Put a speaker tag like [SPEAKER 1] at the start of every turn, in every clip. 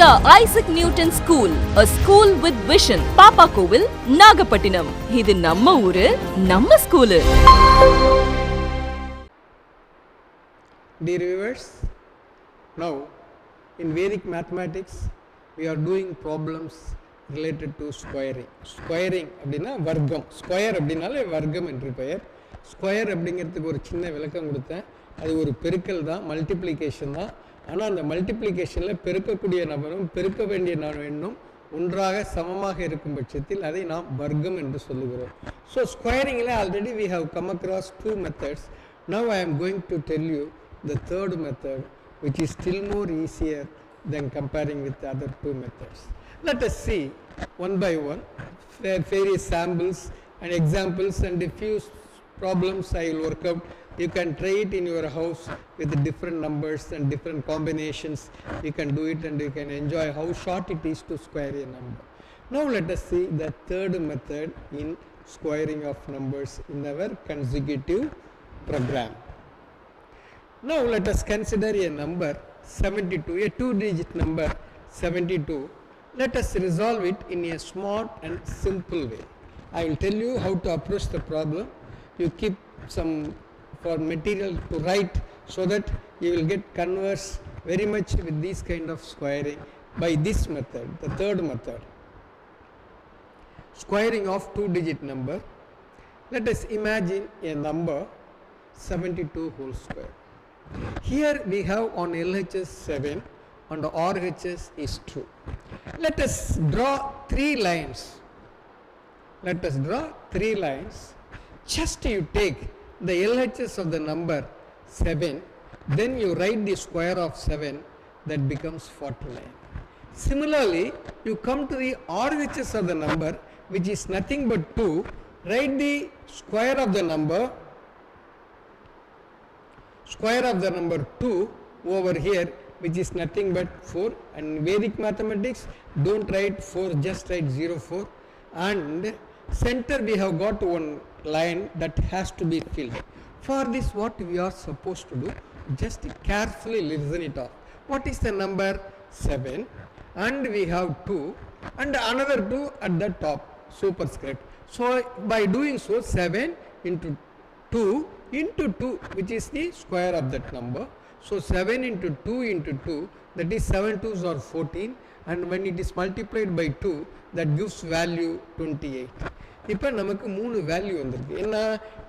[SPEAKER 1] Sir Isaac Newton School, a school with vision. Papa Kovil, Nagapattinam. Idu namma ooru, namma school.
[SPEAKER 2] Dear viewers, now in Vedic mathematics we are doing problems related to squaring. Squaring அப்படினா வர்க்கம். Square அப்படினாலே வர்க்கம் என்று பெயர். Square அப்படிங்கிறதுக்கு ஒரு சின்ன விளக்கம் கொடுத்தேன். அது ஒரு பெருக்கல் தான், மல்டிப்ளிகேஷன் தான். ஆனால் அந்த மல்டிப்ளிகேஷனில் பெருக்கக்கூடிய நபரும் பெருக்க வேண்டிய எண்ணும் ஒன்றாக சமமாக இருக்கும் பட்சத்தில் அதை நாம் வர்க்கம் என்று சொல்லுகிறோம். ஸோ ஸ்கொயரிங்கில் already we have come across two methods. Now I am going to tell you the third method, which is still more easier than comparing with the other two methods. Let us see one by one various samples and examples, and a few problems I will work out. You can try it in your house with different numbers and different combinations. You can do it and you can enjoy how short it is to square a number. Now let us see the third method in squaring of numbers in our consecutive program. Now let us consider a number 72, a two-digit number 72. Let us resolve it in a smart and simple way. I will tell you how to approach the problem. You keep some for material to write so that you will get converse very much with this kind of squaring by this method, the third method. Squaring of two-digit number. Let us imagine a number 72 whole square. Here we have on LHS 7, on the RHS is 2. Let us draw three lines. Let us draw three lines. Just you take the LHS of the number 7, then you write the square of 7, that becomes 49. Similarly, you come to the RHS of the number, which is nothing but 2, write the square of the number 2 over here, which is nothing but 4. And in Vedic mathematics, don't write 4, just write 04. And center we have got one line that has to be filled. For this, what we are supposed to do, just carefully listen it off. What is the number? 7, and we have 2 and another 2 at the top, superscript. So by doing so, 7 into 2 into 2, which is the square of that number. So 7 into 2 into 2, that is 7 2s are 14, and when it is multiplied by 2, that gives value 28. இப்போ நமக்கு மூணு value வந்திருக்கு. என்ன,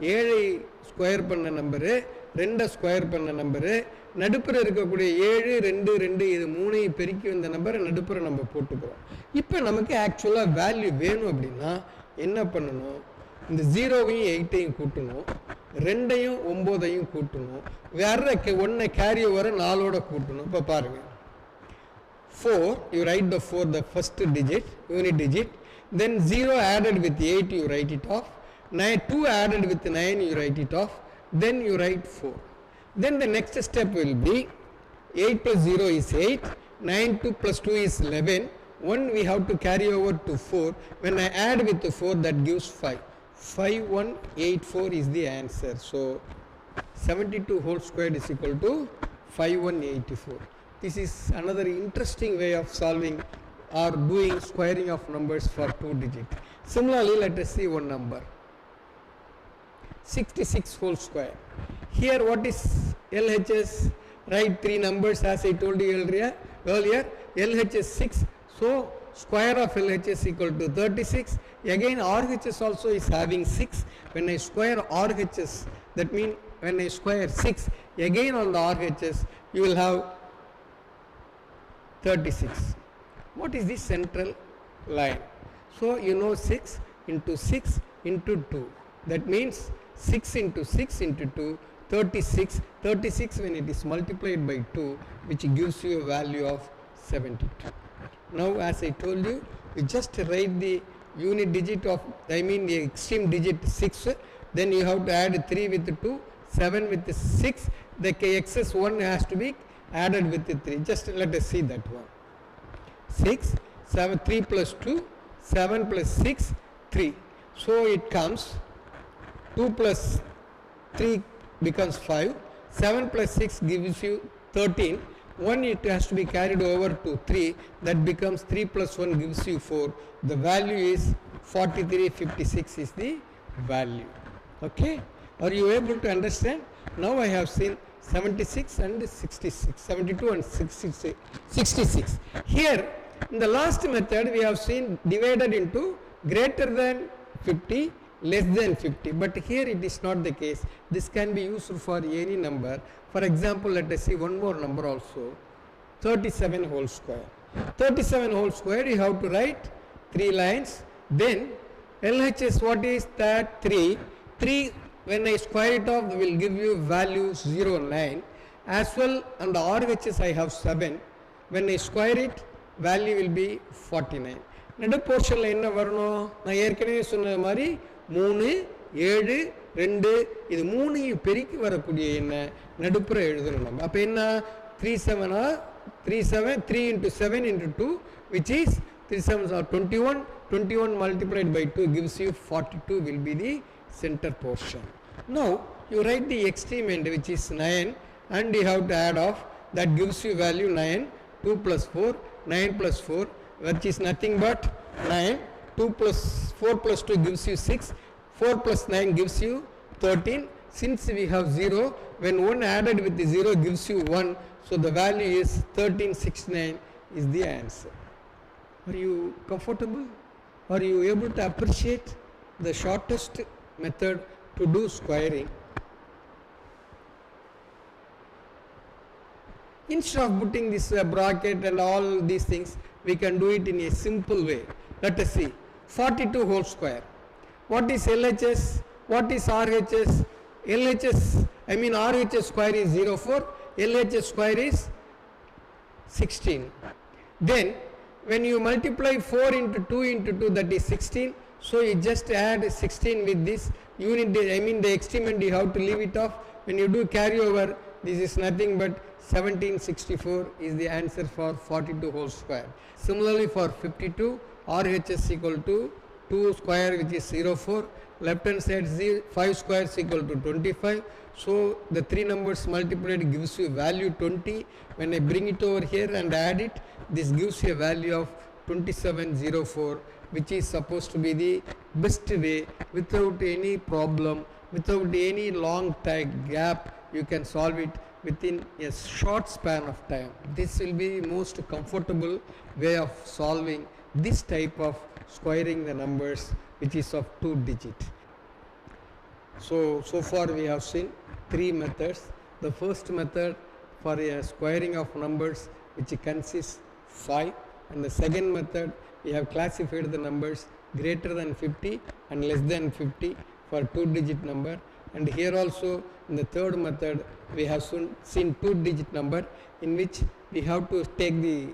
[SPEAKER 2] 7 square பண்ண number, 2 square பண்ண number, நடுப்புற இருக்கக்கூடிய 7 2 2 இது மூணையும் பெருக்கி வந்த நம்பரை நடுப்புற நம்ம போட்டுக்கிறோம். இப்போ நமக்கு ஆக்சுவலாக வேல்யூ வேணும் அப்படின்னா என்ன பண்ணணும், இந்த 0வையும் 8ஐயும் கூட்டணும், 2ஐயும் 9ஐயும் கூட்டணும், வேற 1 கேரி ஓவரை 4ஓட கூட்டணும். இப்போ பாருங்க, 4, you write the 4, the first digit, unit digit, then 0 added with 8 you write it off, 2 added with 9 you write it off, then you write 4. Then the next step will be 8 plus 0 is 8, 9 2 plus 2 is 11, 1 we have to carry over to 4, when I add with the 4 that gives 5, 5184 is the answer. So 72 whole squared is equal to 5184. This is another interesting way of solving or doing squaring of numbers for two digit. Similarly, let us see one number 66 whole square. Here what is LHS? Write three numbers as I told you earlier. LHS 6, so square of LHS equal to 36. Again RHS also is having 6. When I square RHS, that means when I square 6, again on the RHS you will have 36. What is the central line? So you know 6 into 6 into 2. That means 6 into 6 into 2, 36. 36 when it is multiplied by 2, which gives you a value of 72. Now as I told you, you just write the unit digit of, the extreme digit 6, then you have to add 3 with 2, 7 with 6, the excess 1 has to be added with 3. Just let us see that one. 6, 7, 3 plus 2, 7 plus 6, 3. So it comes 2 plus 3 becomes 5, 7 plus 6 gives you 13, 1 it has to be carried over to 3, that becomes 3 plus 1 gives you 4. The value is 4356 is the value. Okay, are you able to understand? Now I have seen 76 and 66, 72 and 66. Here in the last method we have seen divided into greater than 50, less than 50, but here it is not the case. This can be used for any number. For example, let us see one more number also, 37 whole square. 37 whole square you have to write 3 lines, then LHS, what is that? 3 when I square it off will give you value 09 as well, and RHS I have 7, when I square it value will be 49. நடு போர்ஷனில் என்ன வரணும்? நான் ஏற்கனவே சொன்ன மாதிரி 3, 7, 2 இது 3 பெருக்கி வரக்கூடிய என்ன நடுப்புற எழுதணும் நம்ம. அப்போ என்ன 3 into 7 into 2 which is 3 7s are 21 multiplied by 2 gives you 42 will be the center portion. Now you write the extreme end which is 9 and you have to add off, that gives you value 9, 2 plus 4, 9 plus 4 which is nothing but 9, 2 plus 4 plus 2 gives you 6, 4 plus 9 gives you 13. Since we have 0, when 1 added with the 0 gives you 1, so the value is 1369 is the answer. Are you comfortable? Are you able to appreciate the shortest method to do squaring? Instead of putting this bracket and all these things, we can do it in a simple way. Let us see, 42 whole square. What is LHS? What is RHS? RHS square is 04, LHS square is 16. Then when you multiply 4 into 2 into 2, that is 16. So you just add 16 with this unit, the extreme you have to leave it off. When you do carryover, this is nothing but 1764 is the answer for 42 whole square. Similarly for 52, RHS equal to 2 square which is 04, left hand side 5 square is equal to 25. So the 3 numbers multiplied gives you value 20. When I bring it over here and add it, this gives you a value of 2704, which is supposed to be the best way without any problem, without any long time gap. You can solve it within a short span of time. This will be most comfortable way of solving this type of squaring the numbers which is of 2 digit. So far we have seen 3 methods. The first method for a squaring of numbers which consists 5, and the second method we have classified the numbers greater than 50 and less than 50 for 2 digit number, and here also in the third method we have seen 2 digit number in which we have to take the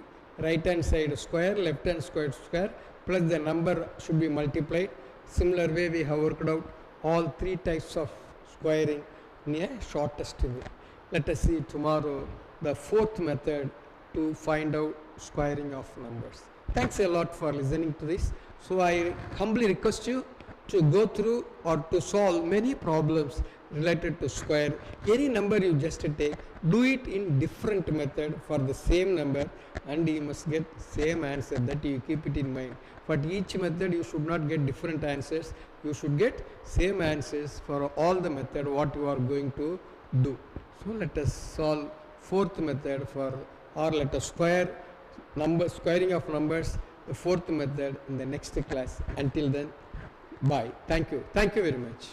[SPEAKER 2] right hand side square, left hand square plus the number should be multiplied. Similar way we have worked out all 3 types of squaring in a shortest way. Let us see tomorrow the 4th method to find out squaring of numbers. Thanks a lot for listening to this. So I humbly request you to go through or to solve many problems related to square. Any number you just take, do it in different method for the same number and you must get same answer. That you keep it in mind. For each method you should not get different answers, you should get same answers for all the method what you are going to do. So let us solve 4th method for, or let us squaring of numbers, the 4th method in the next class. Until then, bye. Thank you very much.